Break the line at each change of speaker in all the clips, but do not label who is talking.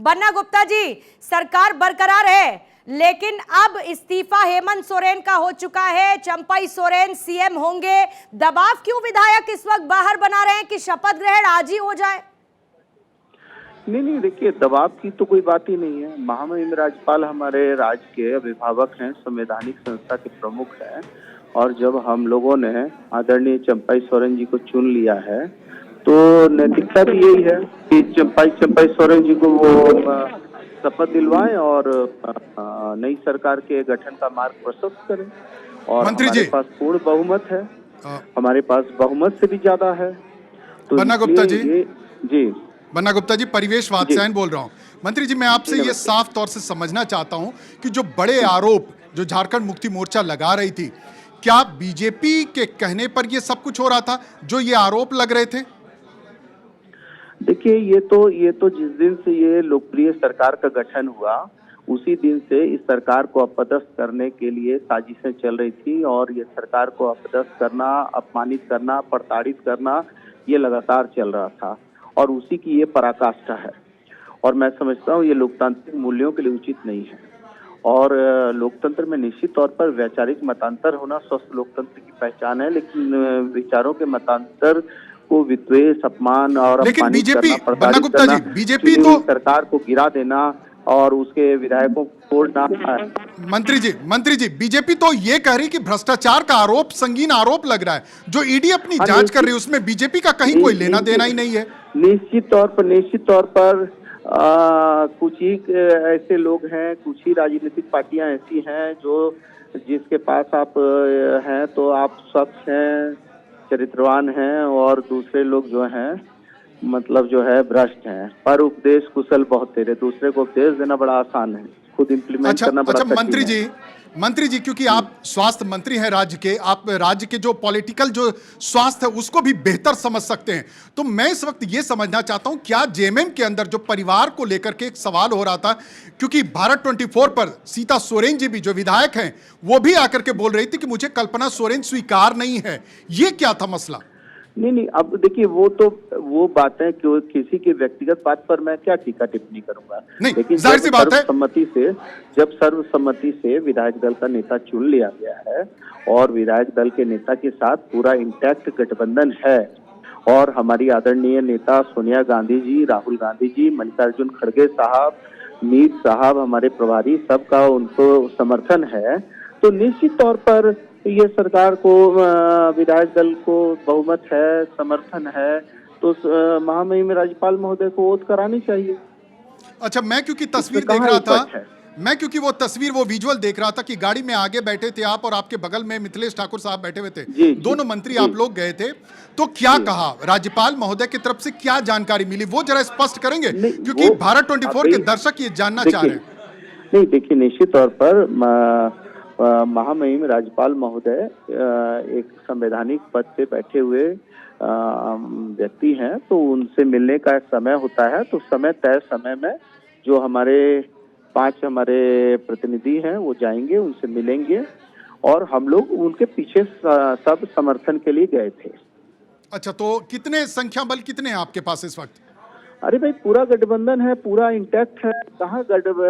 बन्ना गुप्ता जी, सरकार बरकरार है, लेकिन अब इस्तीफा हेमंत सोरेन का हो चुका है, चंपई सोरेन सीएम होंगे। दबाव क्यों विधायक इस वक्त बाहर बना रहे हैं कि शपथ ग्रहण आज ही हो जाए?
नहीं, देखिए, दबाव की तो कोई बात ही नहीं है। महामहिम राज्यपाल हमारे राज्य के अभिभावक हैं, संवैधानिक संस्था के प्रमुख हैं, और जब हम लोगों ने आदरणीय चंपई सोरेन जी को चुन लिया है तो नैतिकता भी यही है कि चंपई सोरेन जी को वो शपथ दिलवाएं और नई सरकार के गठन का मार्ग प्रशस्त करें। और हमारे पास पूर्ण बहुमत है, हमारे पास बहुमत से भी ज्यादा है। तो
बन्ना गुप्ता जी,
जी
बन्ना गुप्ता जी, परिवेश वात्स्यायन बोल रहा हूँ। मंत्री जी, मैं आपसे ये साफ तौर से समझना चाहता हूँ कि जो बड़े आरोप जो झारखंड मुक्ति मोर्चा लगा रही थी, क्या बीजेपी के कहने पर ये सब कुछ हो रहा था जो ये आरोप लग रहे थे?
देखिए, ये तो जिस दिन से ये लोकप्रिय सरकार का गठन हुआ उसी दिन से इस सरकार को अपदस्थ करने के लिए साजिशें चल रही थी, और ये सरकार को अपदस्थ करना, अपमानित करना, प्रताड़ित करना, ये लगातार चल रहा था, और उसी की ये पराकाष्ठा है। और मैं समझता हूँ ये लोकतांत्रिक मूल्यों के लिए उचित नहीं है। और लोकतंत्र में निश्चित तौर पर वैचारिक मतांतर होना स्वस्थ लोकतंत्र की पहचान है, लेकिन विचारों के मतांतर को विद्वेष, अपमान और
बीजेपी,
बन्ना गुप्ता जी,
बीजेपी तो
सरकार को गिरा देना और उसके विधायकों को छोड़ना।
मंत्री जी, बीजेपी तो ये कह रही कि भ्रष्टाचार का आरोप संगीन आरोप लग रहा है, जो ईडी अपनी जांच कर रही है उसमें बीजेपी का कहीं कोई लेना देना ही नहीं है।
निश्चित तौर पर कुछ ही ऐसे लोग हैं, कुछ ही राजनीतिक पार्टियां ऐसी हैं जो जिसके पास आप हैं तो आप स्वच्छ हैं, चरित्रवान हैं, और दूसरे लोग जो हैं मतलब जो है भ्रष्ट हैं। पर उपदेश कुशल बहुत तेरे, दूसरे को उपदेश देना बड़ा आसान है, खुद इम्प्लीमेंट करना बड़ा कठिन है।
मंत्री जी, क्योंकि आप स्वास्थ्य मंत्री हैं राज्य के, आप राज्य के जो पॉलिटिकल जो स्वास्थ्य है उसको भी बेहतर समझ सकते हैं, तो मैं इस वक्त ये समझना चाहता हूं क्या जेएमएम के अंदर जो परिवार को लेकर के एक सवाल हो रहा था, क्योंकि भारत 24 पर सीता सोरेन जी भी जो विधायक हैं वो भी आकर के बोल रही थी कि मुझे कल्पना सोरेन स्वीकार नहीं है, ये क्या था मसला?
नहीं, अब देखिए, वो बातें क्यों, किसी की व्यक्तिगत बात पर मैं क्या टीका टिप्पणी करूंगा।
लेकिन जाहिर सी बात है,
जब सर्वसम्मति से विधायक दल का नेता चुन लिया गया है और विधायक दल के नेता के साथ पूरा इंटैक्ट गठबंधन है, और हमारी आदरणीय नेता सोनिया गांधी जी, राहुल गांधी जी, मल्लिकार्जुन खड़गे साहब, मीर साहब, हमारे प्रभारी, सबका उनको समर्थन है, तो निश्चित तौर पर ये सरकार को, विधायक दल को बहुमत है, समर्थन है, तो महामहिम राज्यपाल महोदय को ओथ करानी चाहिए।
अच्छा, मैं क्योंकि तस्वीर देख रहा था, वो तस्वीर, वो विजुअल देख रहा था कि गाड़ी में आगे बैठे थे आप और आपके बगल में मिथिलेश ठाकुर साहब बैठे हुए थे, दोनों मंत्री आप लोग गए थे, तो क्या कहा राज्यपाल महोदय की तरफ से, क्या जानकारी मिली, वो जरा स्पष्ट करेंगे, क्योंकि भारत 24 के दर्शक ये जानना चाह रहे हैं।
नहीं, देखिए, निश्चित तौर पर महामहिम राज्यपाल महोदय एक संवैधानिक पद पे बैठे हुए व्यक्ति हैं, तो उनसे मिलने का समय होता है, तो तय समय में जो हमारे 5 प्रतिनिधि हैं वो जाएंगे, उनसे मिलेंगे, और हम लोग उनके पीछे सब समर्थन के लिए गए थे।
अच्छा, तो कितने संख्या बल कितने हैं आपके पास इस वक्त?
अरे भाई, पूरा गठबंधन है, पूरा इंटैक्ट है, कहाँ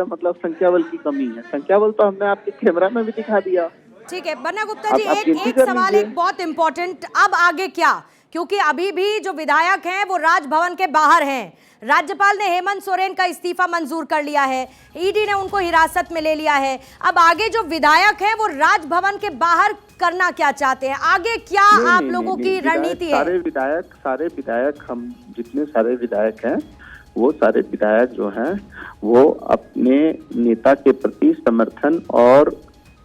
मतलब संख्या बल की कमी है? संख्या बल तो हमने आपके कैमरा में भी दिखा दिया।
ठीक है बन्ना गुप्ता जी, एक सवाल एक बहुत इंपॉर्टेंट, अब आगे क्या? क्योंकि अभी भी जो विधायक हैं वो राजभवन के बाहर हैं, राज्यपाल ने हेमंत सोरेन का इस्तीफा मंजूर कर लिया है, ईडी ने उनको हिरासत में ले लिया है, अब आगे जो विधायक हैं वो राजभवन के बाहर करना क्या चाहते हैं, आगे क्या आप लोगों की रणनीति है?
सारे विधायक, हम जितने सारे विधायक हैं वो सारे विधायक जो हैं वो अपने नेता के प्रति समर्थन और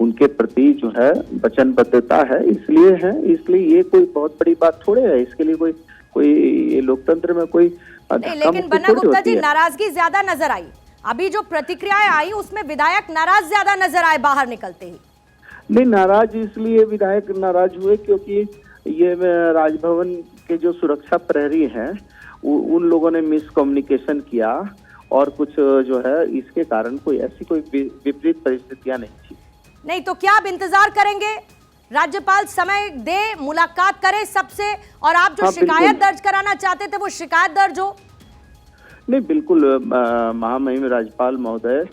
उनके प्रति जो है वचनबद्धता है, इसलिए ये कोई बहुत बड़ी बात थोड़े है, इसके लिए कोई ये लोकतंत्र में कोई
लेकिन बन्ना गुप्ता जी, नाराजगी ज्यादा नजर आई, अभी जो प्रतिक्रियाएं आई उसमें विधायक नाराज ज्यादा नजर आए बाहर निकलते ही।
नहीं, नाराज इसलिए विधायक नाराज हुए क्योंकि ये राजभवन के जो सुरक्षा प्रहरी हैं उन लोगों ने मिसकम्युनिकेशन किया, और कुछ जो है इसके कारण कोई विपरीत परिस्थितियां नहीं थी।
नहीं तो क्या आप इंतजार करेंगे? राज्यपाल समय दे, मुलाकात करे सबसे, और आप जो शिकायत दर्ज कराना चाहते थे वो शिकायत दर्ज हो?
नहीं, बिल्कुल महामहिम राज्यपाल महोदय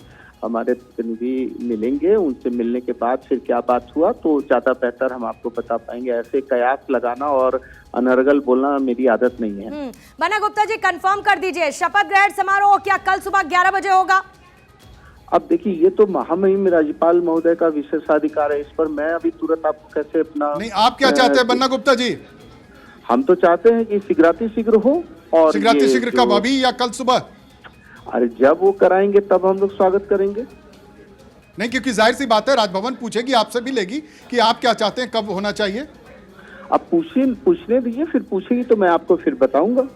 हमारे प्रतिनिधि मिलेंगे, उनसे मिलने के बाद फिर क्या बात हुआ तो ज्यादा बेहतर हम आपको बता पाएंगे। ऐसे कयास लगाना और अनर्गल बोलना मेरी आदत नहीं है।
बन्ना गुप्ता जी, कंफर्म कर दीजिए, शपथ ग्रहण समारोह क्या कल सुबह 11 बजे होगा?
अब देखिए, ये तो महामहिम राज्यपाल महोदय का विशेषाधिकार है, इस पर मैं अभी तुरंत आपको कैसे अपना।
नहीं, आप क्या चाहते हैं बन्ना गुप्ता जी?
हम तो चाहते हैं कि शीघ्र हो। और
शीघ्र कब, अभी या कल सुबह?
अरे जब वो कराएंगे तब हम लोग स्वागत करेंगे।
नहीं, क्योंकि जाहिर सी बात है राजभवन पूछेगी, आपसे भी लेगी कि आप क्या चाहते हैं, कब होना चाहिए।
अब पूछने दीजिए, फिर पूछेगी तो मैं आपको फिर बताऊंगा।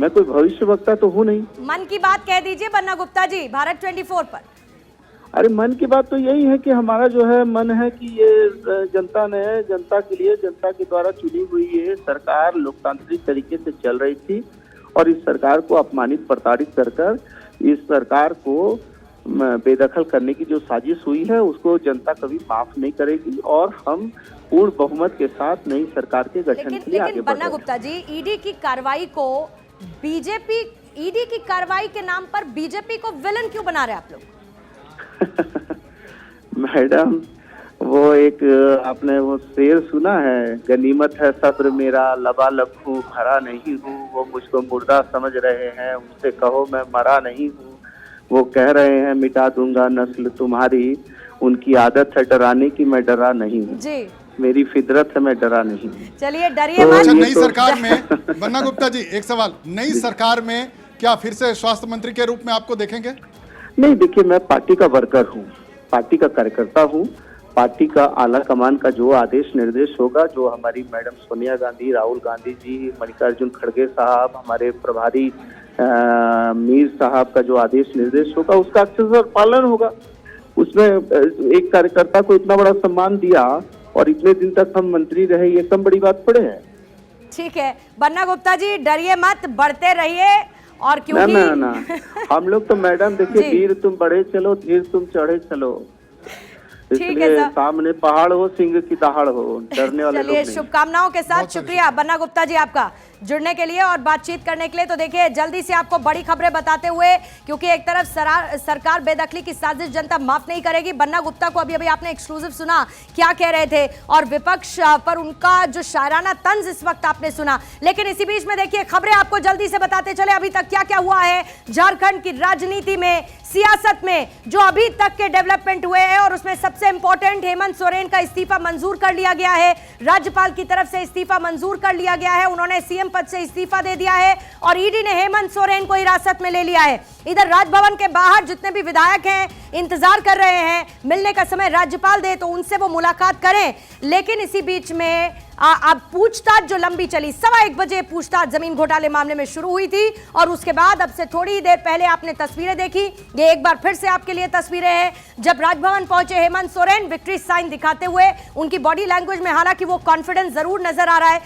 मैं कोई भविष्यवक्ता तो हूँ नहीं।
मन की बात कह दीजिए बन्ना गुप्ता जी, भारत 24 पर।
अरे मन की बात तो यही है कि हमारा जो है मन है कि ये जनता ने, जनता के लिए, जनता के द्वारा चुनी हुई ये सरकार लोकतांत्रिक तरीके से चल रही थी और इस सरकार को अपमानित प्रताड़ित कर इस सरकार को बेदखल करने की जो साजिश हुई है उसको जनता कभी माफ नहीं करेगी और हम पूर्ण बहुमत के साथ नई सरकार के गठन के लिए आगे बढ़ रहे हैं।
बन्ना गुप्ता जी, ईडी की कार्रवाई को बीजेपी, ईडी की कार्रवाई के नाम पर बीजेपी को विलन क्यों बना रहे आप लोग?
मैडम, वो एक आपने वो शेर सुना है, गनीमत है सब्र मेरा, लबालब हूँ भरा नहीं हूँ, वो मुझको मुर्दा समझ रहे हैं, उनसे कहो मैं मरा नहीं हूँ। वो कह रहे हैं मिटा दूंगा नस्ल तुम्हारी, उनकी आदत है डराने की, मैं डरा नहीं हूँ जी, मेरी फितरत है, मैं डरा नहीं हूँ।
चलिए डरिए मत।
अच्छा, नई सरकार में बन्ना गुप्ता जी एक सवाल, नई सरकार में क्या फिर से स्वास्थ्य मंत्री के रूप में आपको देखेंगे?
नहीं, देखिए, मैं पार्टी का वर्कर हूँ, पार्टी का कार्यकर्ता हूँ। पार्टी का आला कमान का जो आदेश निर्देश होगा, जो हमारी मैडम सोनिया गांधी, राहुल गांधी जी, मल्लिकार्जुन खड़गे साहब, हमारे प्रभारी मीर साहब का जो आदेश निर्देश होगा उसका अक्षरशः पालन होगा। उसमें एक कार्यकर्ता को इतना बड़ा सम्मान दिया और इतने दिन तक हम मंत्री रहे, ये कम बड़ी बात पड़े है।
ठीक है बन्ना गुप्ता जी, डरिए मत, बढ़ते रहिए। और क्योंकि
ना हम लोग तो मैडम देखिए, वीर तुम बढ़े चलो, धीर तुम चढ़े चलो, इसलिए सामने पहाड़ हो, सिंह की दहाड़ हो, डरने वाले लोग नहीं।
चलिए, शुभकामनाओं के साथ शुक्रिया बन्ना गुप्ता जी आपका जुड़ने के लिए और बातचीत करने के लिए। तो देखिए, जल्दी से आपको बड़ी खबरें बताते हुए, क्योंकि एक तरफ सरकार बेदखली की साजिश जनता माफ नहीं करेगी। बन्ना गुप्ता को अभी आपने एक्सक्लूसिव सुना क्या कह रहे थे और विपक्ष पर उनका जो शायराना तंज इस वक्त आपने सुना। लेकिन इसी बीच में देखिए, खबरें आपको जल्दी से बताते चले अभी तक क्या क्या हुआ है झारखंड की राजनीति में, सियासत में, जो अभी तक के डेवलपमेंट हुए हैं। और उसमें सबसे इंपॉर्टेंट, हेमंत सोरेन का इस्तीफा मंजूर कर लिया गया है, राज्यपाल की तरफ से इस्तीफा मंजूर कर लिया गया है, उन्होंने सीएम पद से इस्तीफा दे दिया है और ईडी ने हेमंत सोरेन को हिरासत में ले लिया है। इधर राजभवन के बाहर जितने भी विधायक हैं इंतजार कर रहे हैं मिलने का समय राज्यपाल दे तो उनसे वो मुलाकात करें। लेकिन इसी बीच में अब पूछताछ जो लंबी चली, 1:15 बजे पूछताछ जमीन घोटाले मामले में शुरू हुई थी और उसके बाद अब से थोड़ी देर पहले आपने तस्वीरें देखी। ये एक बार फिर से आपके लिए तस्वीरें हैं जब राजभवन पहुंचे हेमंत सोरेन, विक्ट्री साइन दिखाते हुए। उनकी बॉडी लैंग्वेज में हालांकि वो कॉन्फिडेंस जरूर नजर आ रहा है।